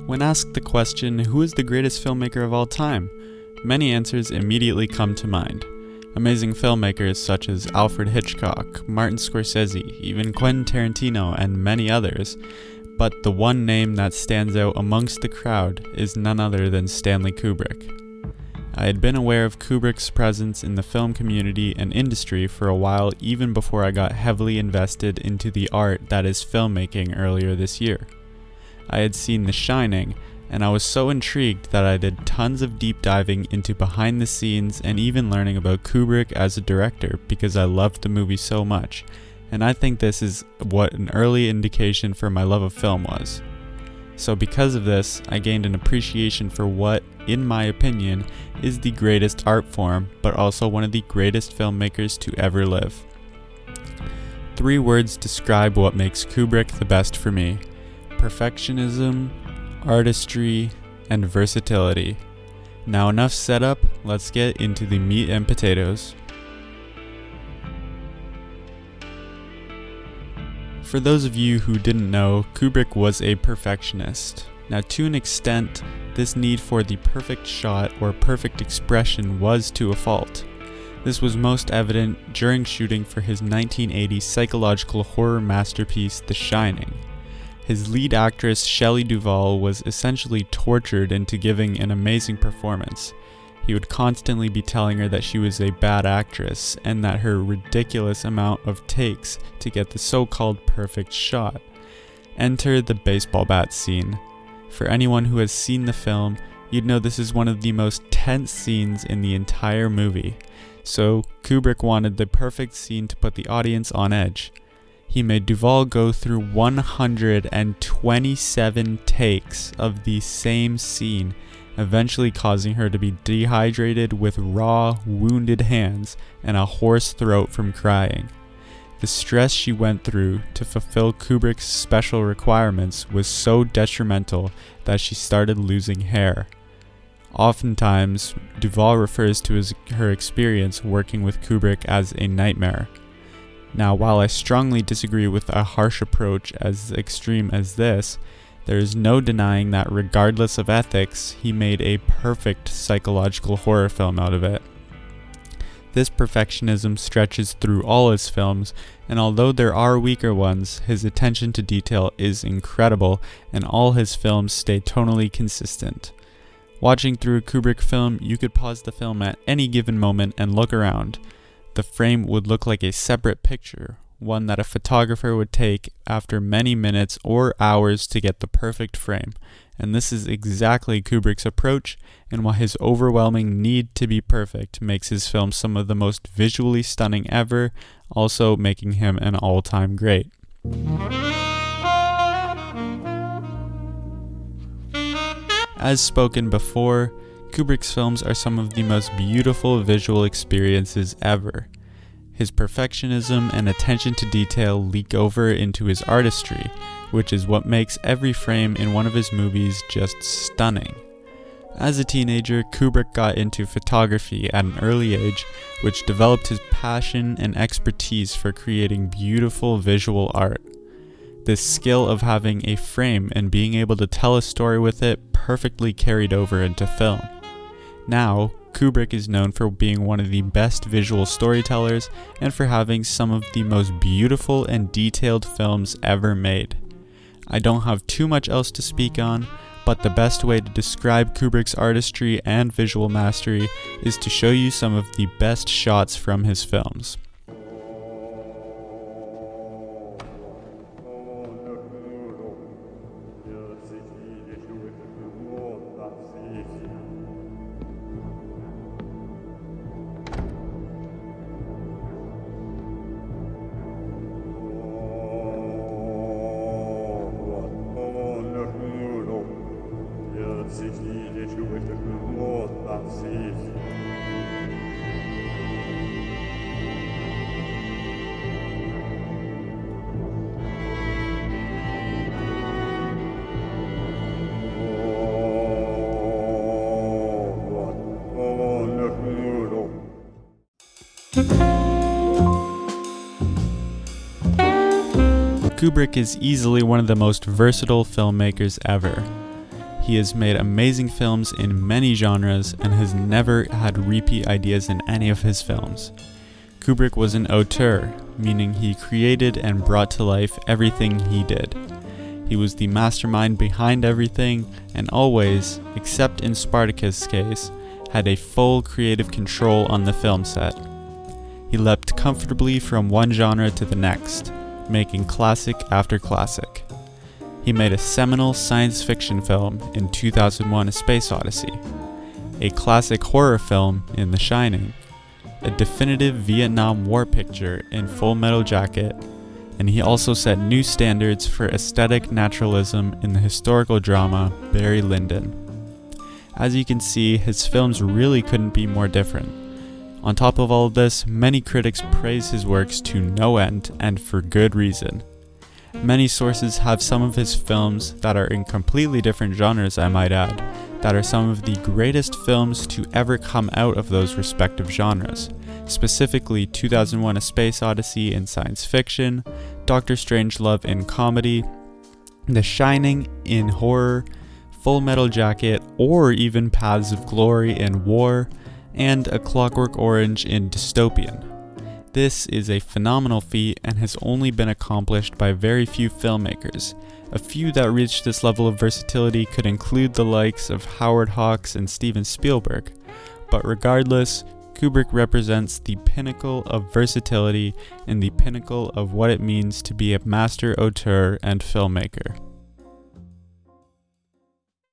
When asked the question, who is the greatest filmmaker of all time? Many answers immediately come to mind. Amazing filmmakers such as Alfred Hitchcock, Martin Scorsese, even Quentin Tarantino, and many others. But the one name that stands out amongst the crowd is none other than Stanley Kubrick. I had been aware of Kubrick's presence in the film community and industry for a while, even before I got heavily invested into the art that is filmmaking earlier this year. I had seen The Shining, and I was so intrigued that I did tons of deep diving into behind the scenes and even learning about Kubrick as a director because I loved the movie so much, and I think this is what an early indication for my love of film was. So because of this, I gained an appreciation for what, in my opinion, is the greatest art form, but also one of the greatest filmmakers to ever live. 3 words describe what makes Kubrick the best for me: perfectionism, artistry, and versatility. Now enough setup, let's get into the meat and potatoes. For those of you who didn't know, Kubrick was a perfectionist. Now to an extent, this need for the perfect shot or perfect expression was to a fault. This was most evident during shooting for his 1980 psychological horror masterpiece, The Shining. His lead actress, Shelley Duvall, was essentially tortured into giving an amazing performance. He would constantly be telling her that she was a bad actress and that her ridiculous amount of takes to get the so-called perfect shot. Enter the baseball bat scene. For anyone who has seen the film, you'd know this is one of the most tense scenes in the entire movie. So Kubrick wanted the perfect scene to put the audience on edge. He made Duvall go through 127 takes of the same scene, eventually causing her to be dehydrated with raw, wounded hands and a hoarse throat from crying. The stress she went through to fulfill Kubrick's special requirements was so detrimental that she started losing hair. Oftentimes, Duvall refers to her experience working with Kubrick as a nightmare. Now, while I strongly disagree with a harsh approach as extreme as this, there is no denying that regardless of ethics, he made a perfect psychological horror film out of it. This perfectionism stretches through all his films, and although there are weaker ones, his attention to detail is incredible, and all his films stay tonally consistent. Watching through a Kubrick film, you could pause the film at any given moment and look around. The frame would look like a separate picture, one that a photographer would take after many minutes or hours to get the perfect frame. And this is exactly Kubrick's approach, and why his overwhelming need to be perfect makes his films some of the most visually stunning ever, also making him an all-time great. As spoken before, Kubrick's films are some of the most beautiful visual experiences ever. His perfectionism and attention to detail leak over into his artistry, which is what makes every frame in one of his movies just stunning. As a teenager, Kubrick got into photography at an early age, which developed his passion and expertise for creating beautiful visual art. This skill of having a frame and being able to tell a story with it perfectly carried over into film. Now, Kubrick is known for being one of the best visual storytellers and for having some of the most beautiful and detailed films ever made. I don't have too much else to speak on, but the best way to describe Kubrick's artistry and visual mastery is to show you some of the best shots from his films. Kubrick is easily one of the most versatile filmmakers ever. he has made amazing films in many genres and has never had repeat ideas in any of his films. Kubrick was an auteur, meaning he created and brought to life everything he did. He was the mastermind behind everything and always, except in Spartacus' case, had a full creative control on the film set. He leapt comfortably from one genre to the next, making classic after classic. He made a seminal science fiction film in 2001: A Space Odyssey, a classic horror film in The Shining, a definitive Vietnam War picture in Full Metal Jacket, and he also set new standards for aesthetic naturalism in the historical drama Barry Lyndon. As you can see, his films really couldn't be more different. On top of all of this, many critics praise his works to no end, and for good reason. Many sources have some of his films that are in completely different genres, I might add, that are some of the greatest films to ever come out of those respective genres, specifically 2001: A Space Odyssey in science fiction, Doctor Strangelove in comedy, The Shining in horror, Full Metal Jacket, or even Paths of Glory in war, and A Clockwork Orange in dystopian. This is a phenomenal feat and has only been accomplished by very few filmmakers. A few that reached this level of versatility could include the likes of Howard Hawks and Steven Spielberg, but regardless, Kubrick represents the pinnacle of versatility and the pinnacle of what it means to be a master auteur and filmmaker.